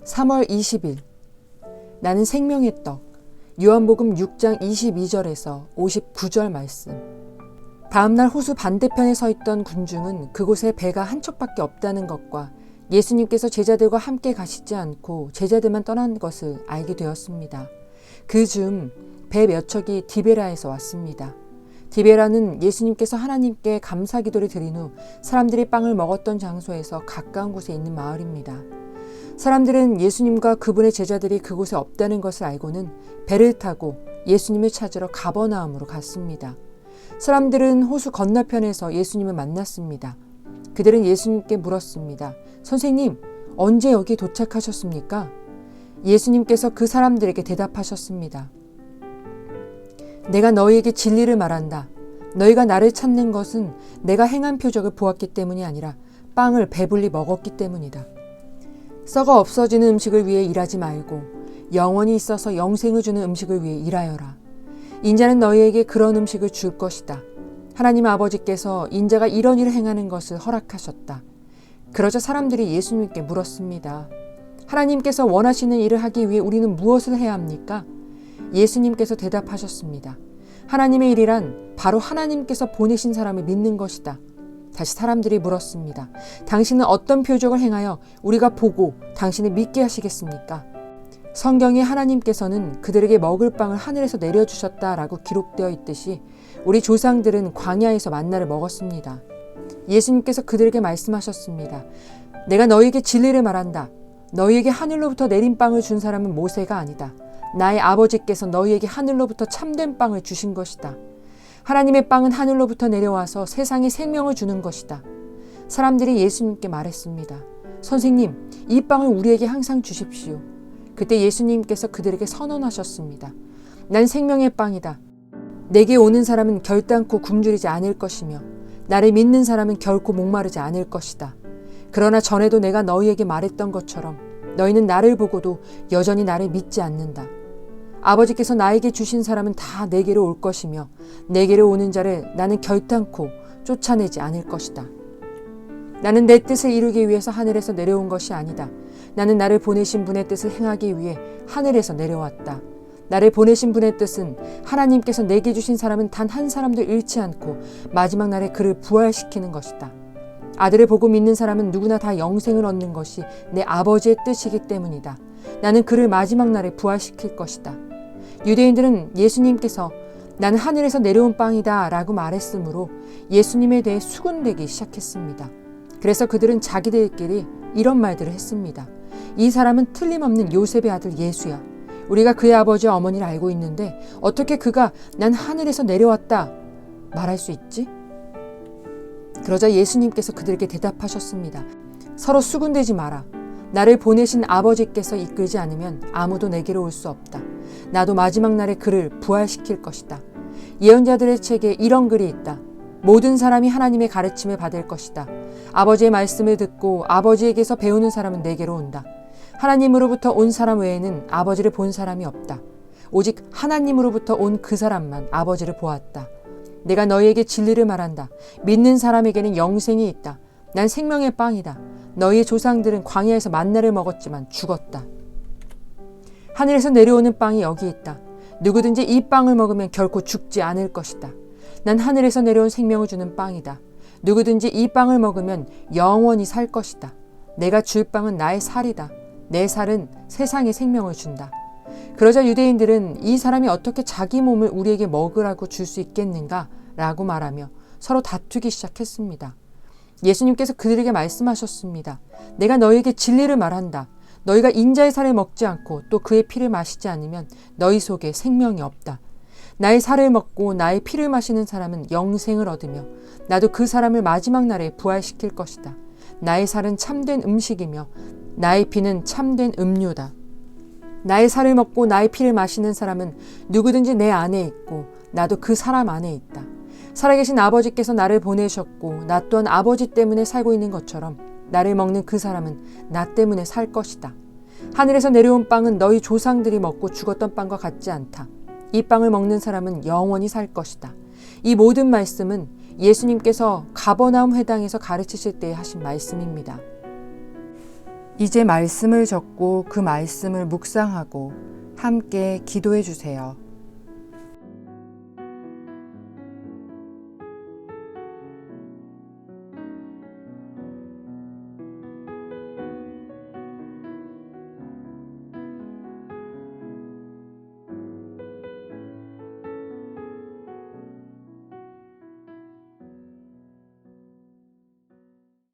3월 20일 나는 생명의 떡 요한복음 6장 22절에서 59절 말씀. 다음날 호수 반대편에 서 있던 군중은 그곳에 배가 한 척밖에 없다는 것과 예수님께서 제자들과 함께 가시지 않고 제자들만 떠난 것을 알게 되었습니다. 그 즈음 배 몇 척이 디베라에서 왔습니다. 디베라는 예수님께서 하나님께 감사 기도를 드린 후 사람들이 빵을 먹었던 장소에서 가까운 곳에 있는 마을입니다. 사람들은 예수님과 그분의 제자들이 그곳에 없다는 것을 알고는 배를 타고 예수님을 찾으러 가버나움으로 갔습니다. 사람들은 호수 건너편에서 예수님을 만났습니다. 그들은 예수님께 물었습니다. 선생님, 언제 여기 도착하셨습니까? 예수님께서 그 사람들에게 대답하셨습니다. 내가 너희에게 진리를 말한다. 너희가 나를 찾는 것은 내가 행한 표적을 보았기 때문이 아니라 빵을 배불리 먹었기 때문이다. 썩어 없어지는 음식을 위해 일하지 말고 영원히 있어서 영생을 주는 음식을 위해 일하여라. 인자는 너희에게 그런 음식을 줄 것이다. 하나님 아버지께서 인자가 이런 일을 행하는 것을 허락하셨다. 그러자 사람들이 예수님께 물었습니다. 하나님께서 원하시는 일을 하기 위해 우리는 무엇을 해야 합니까? 예수님께서 대답하셨습니다. 하나님의 일이란 바로 하나님께서 보내신 사람을 믿는 것이다. 다시 사람들이 물었습니다. 당신은 어떤 표적을 행하여 우리가 보고 당신을 믿게 하시겠습니까? 성경에 하나님께서는 그들에게 먹을 빵을 하늘에서 내려주셨다라고 기록되어 있듯이 우리 조상들은 광야에서 만나를 먹었습니다. 예수님께서 그들에게 말씀하셨습니다. 내가 너희에게 진리를 말한다. 너희에게 하늘로부터 내린 빵을 준 사람은 모세가 아니다. 나의 아버지께서 너희에게 하늘로부터 참된 빵을 주신 것이다. 하나님의 빵은 하늘로부터 내려와서 세상에 생명을 주는 것이다. 사람들이 예수님께 말했습니다. 선생님, 이 빵을 우리에게 항상 주십시오. 그때 예수님께서 그들에게 선언하셨습니다. 난 생명의 빵이다. 내게 오는 사람은 결단코 굶주리지 않을 것이며 나를 믿는 사람은 결코 목마르지 않을 것이다. 그러나 전에도 내가 너희에게 말했던 것처럼 너희는 나를 보고도 여전히 나를 믿지 않는다. 아버지께서 나에게 주신 사람은 다 내게로 올 것이며 내게로 오는 자를 나는 결단코 쫓아내지 않을 것이다. 나는 내 뜻을 이루기 위해서 하늘에서 내려온 것이 아니다. 나는 나를 보내신 분의 뜻을 행하기 위해 하늘에서 내려왔다. 나를 보내신 분의 뜻은 하나님께서 내게 주신 사람은 단 한 사람도 잃지 않고 마지막 날에 그를 부활시키는 것이다. 아들을 보고 믿는 사람은 누구나 다 영생을 얻는 것이 내 아버지의 뜻이기 때문이다. 나는 그를 마지막 날에 부활시킬 것이다. 유대인들은 예수님께서 나는 하늘에서 내려온 빵이다 라고 말했으므로 예수님에 대해 수군대기 시작했습니다. 그래서 그들은 자기들끼리 이런 말들을 했습니다. 이 사람은 틀림없는 요셉의 아들 예수야. 우리가 그의 아버지와 어머니를 알고 있는데 어떻게 그가 난 하늘에서 내려왔다 말할 수 있지? 그러자 예수님께서 그들에게 대답하셨습니다. 서로 수군대지 마라. 나를 보내신 아버지께서 이끌지 않으면 아무도 내게로 올 수 없다. 나도 마지막 날에 그를 부활시킬 것이다. 예언자들의 책에 이런 글이 있다. 모든 사람이 하나님의 가르침을 받을 것이다. 아버지의 말씀을 듣고 아버지에게서 배우는 사람은 내게로 온다. 하나님으로부터 온 사람 외에는 아버지를 본 사람이 없다. 오직 하나님으로부터 온 그 사람만 아버지를 보았다. 내가 너희에게 진리를 말한다. 믿는 사람에게는 영생이 있다. 난 생명의 빵이다. 너희의 조상들은 광야에서 만나를 먹었지만 죽었다. 하늘에서 내려오는 빵이 여기 있다. 누구든지 이 빵을 먹으면 결코 죽지 않을 것이다. 난 하늘에서 내려온 생명을 주는 빵이다. 누구든지 이 빵을 먹으면 영원히 살 것이다. 내가 줄 빵은 나의 살이다. 내 살은 세상에 생명을 준다. 그러자 유대인들은 이 사람이 어떻게 자기 몸을 우리에게 먹으라고 줄 수 있겠는가? 라고 말하며 서로 다투기 시작했습니다. 예수님께서 그들에게 말씀하셨습니다. 내가 너희에게 진리를 말한다. 너희가 인자의 살을 먹지 않고 또 그의 피를 마시지 않으면 너희 속에 생명이 없다. 나의 살을 먹고 나의 피를 마시는 사람은 영생을 얻으며 나도 그 사람을 마지막 날에 부활시킬 것이다. 나의 살은 참된 음식이며 나의 피는 참된 음료다. 나의 살을 먹고 나의 피를 마시는 사람은 누구든지 내 안에 있고 나도 그 사람 안에 있다. 살아계신 아버지께서 나를 보내셨고 나 또한 아버지 때문에 살고 있는 것처럼 나를 먹는 그 사람은 나 때문에 살 것이다. 하늘에서 내려온 빵은 너희 조상들이 먹고 죽었던 빵과 같지 않다. 이 빵을 먹는 사람은 영원히 살 것이다. 이 모든 말씀은 예수님께서 가버나움 회당에서 가르치실 때에 하신 말씀입니다. 이제 말씀을 적고 그 말씀을 묵상하고 함께 기도해 주세요.